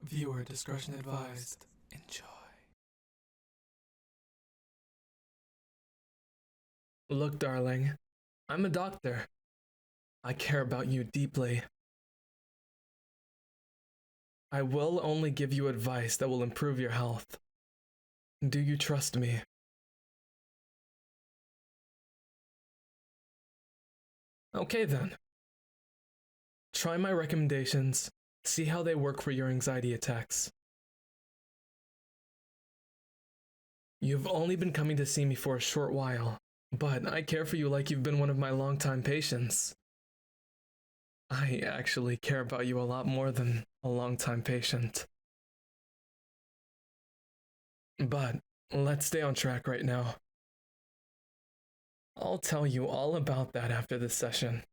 Viewer discretion advised. Enjoy. Look, darling, I'm a doctor. I care about you deeply. I will only give you advice that will improve your health. Do you trust me? Okay then. Try my recommendations, see how they work for your anxiety attacks. You've only been coming to see me for a short while, but I care for you like you've been one of my longtime patients. I actually care about you a lot more than a longtime patient. But let's stay on track right now. I'll tell you all about that after this session.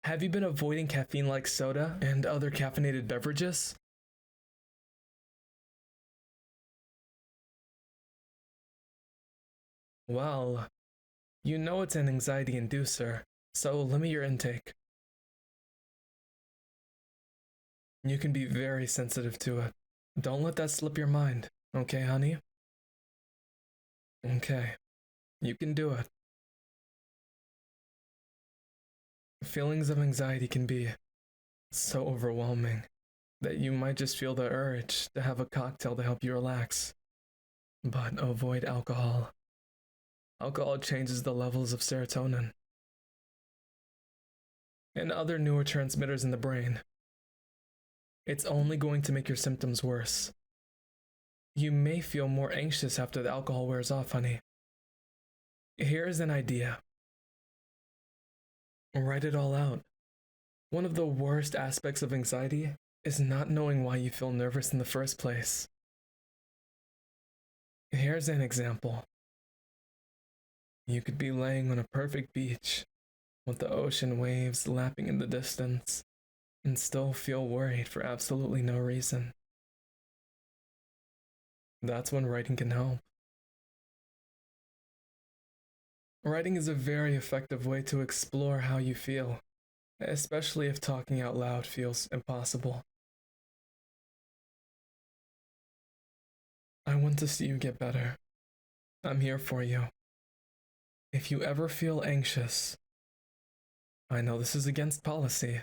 Have you been avoiding caffeine like soda and other caffeinated beverages? Well, you know it's an anxiety inducer, so limit your intake. You can be very sensitive to it. Don't let that slip your mind, okay, honey? Okay, you can do it. Feelings of anxiety can be so overwhelming that you might just feel the urge to have a cocktail to help you relax. But avoid alcohol. Alcohol changes the levels of serotonin and other neurotransmitters in the brain. It's only going to make your symptoms worse. You may feel more anxious after the alcohol wears off, honey. Here's an idea. Write it all out. One of the worst aspects of anxiety is not knowing why you feel nervous in the first place. Here's an example. You could be laying on a perfect beach with the ocean waves lapping in the distance and still feel worried for absolutely no reason. That's when writing can help. Writing is a very effective way to explore how you feel, especially if talking out loud feels impossible. I want to see you get better. I'm here for you. If you ever feel anxious, I know this is against policy,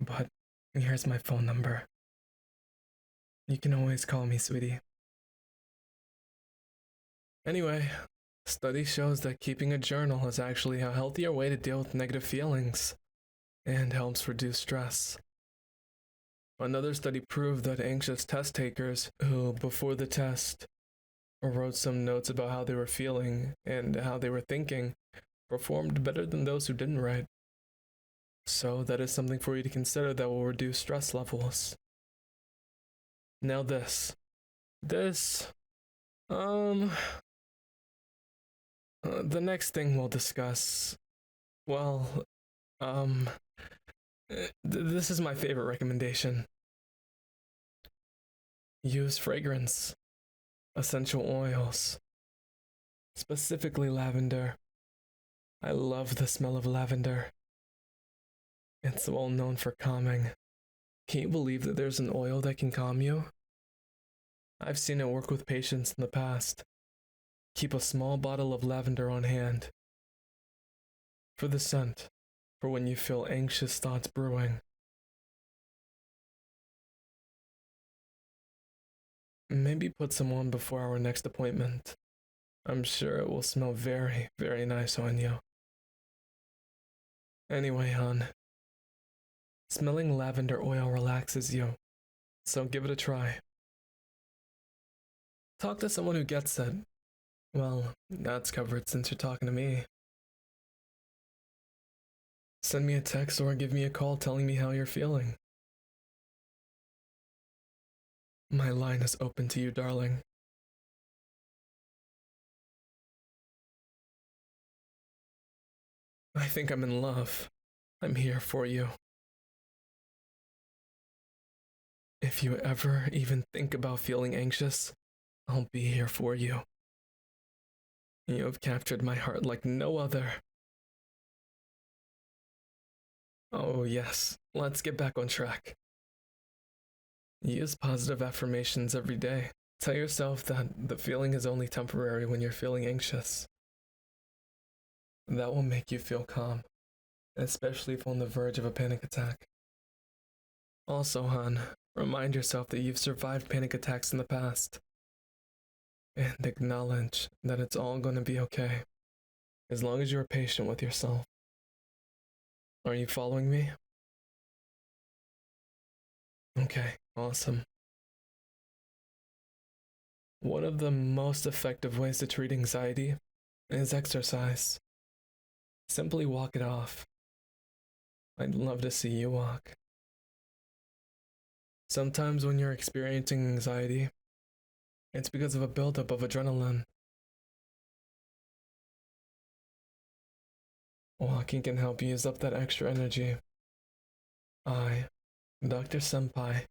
but here's my phone number. You can always call me, sweetie. Anyway, study shows that keeping a journal is actually a healthier way to deal with negative feelings and helps reduce stress. Another study proved that anxious test takers who, before the test, wrote some notes about how they were feeling and how they were thinking performed better than those who didn't write. So that is something for you to consider that will reduce stress levels. Now the next thing we'll discuss, well, this is my favorite recommendation. Use fragrance, essential oils, specifically lavender. I love the smell of lavender. It's well known for calming. Can you believe that there's an oil that can calm you? I've seen it work with patients in the past. Keep a small bottle of lavender on hand. For the scent, for when you feel anxious thoughts brewing. Maybe put some on before our next appointment. I'm sure it will smell very, very nice on you. Anyway, hon, smelling lavender oil relaxes you, so give it a try. Talk to someone who gets it. Well, that's covered since you're talking to me. Send me a text or give me a call telling me how you're feeling. My line is open to you, darling. I think I'm in love. I'm here for you. If you ever even think about feeling anxious, I'll be here for you. You have captured my heart like no other. Oh, yes, let's get back on track. Use positive affirmations every day. Tell yourself that the feeling is only temporary when you're feeling anxious. That will make you feel calm, especially if on the verge of a panic attack. Also, hon, remind yourself that you've survived panic attacks in the past. And acknowledge that it's all going to be okay, as long as you're patient with yourself. Are you following me? Okay, awesome. One of the most effective ways to treat anxiety is exercise. Simply walk it off. I'd love to see you walk. Sometimes when you're experiencing anxiety, it's because of a buildup of adrenaline. Walking can help use up that extra energy. I, Dr. Senpai,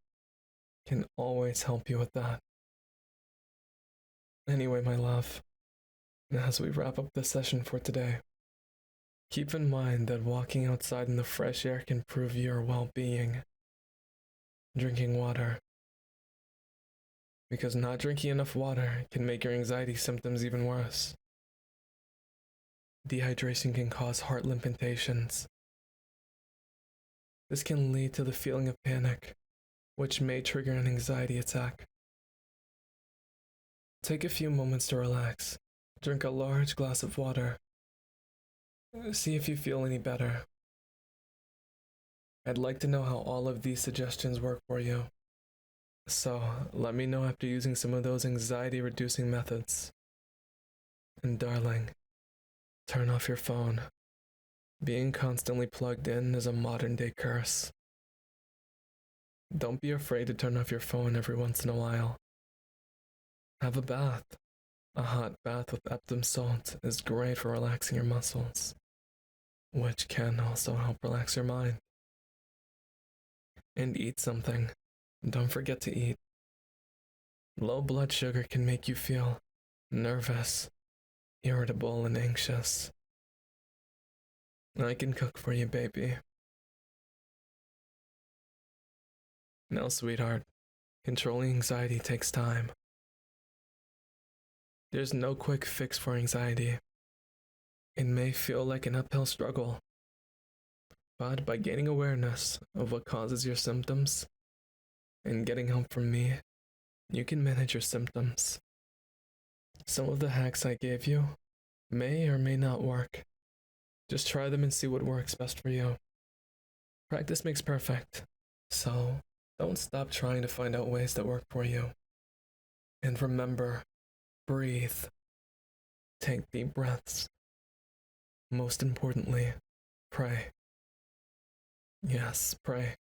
can always help you with that. Anyway, my love, as we wrap up the session for today, keep in mind that walking outside in the fresh air can improve your well-being. Drinking water, because not drinking enough water can make your anxiety symptoms even worse. Dehydration can cause heart palpitations. This can lead to the feeling of panic, which may trigger an anxiety attack. Take a few moments to relax. Drink a large glass of water. See if you feel any better. I'd like to know how all of these suggestions work for you. So, let me know after using some of those anxiety-reducing methods. And darling, turn off your phone. Being constantly plugged in is a modern-day curse. Don't be afraid to turn off your phone every once in a while. Have a bath. A hot bath with Epsom salt is great for relaxing your muscles, which can also help relax your mind. And eat something. Don't forget to eat. Low blood sugar can make you feel nervous, irritable, and anxious. I can cook for you, baby. Now, sweetheart, controlling anxiety takes time. There's no quick fix for anxiety. It may feel like an uphill struggle, but by gaining awareness of what causes your symptoms and getting help from me, you can manage your symptoms. Some of the hacks I gave you may or may not work. Just try them and see what works best for you. Practice makes perfect, so don't stop trying to find out ways that work for you. And remember, breathe. Take deep breaths. Most importantly, pray. Yes, pray.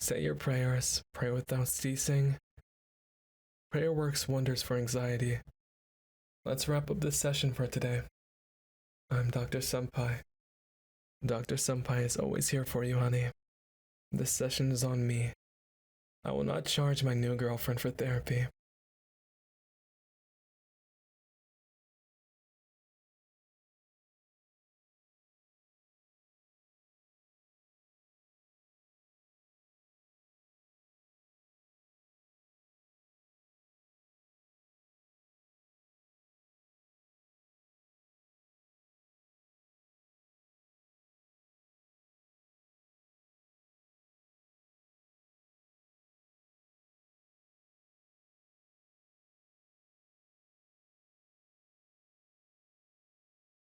Say your prayers, pray without ceasing. Prayer works wonders for anxiety. Let's wrap up this session for today. I'm Dr. Senpai. Dr. Senpai is always here for you, honey. This session is on me. I will not charge my new girlfriend for therapy.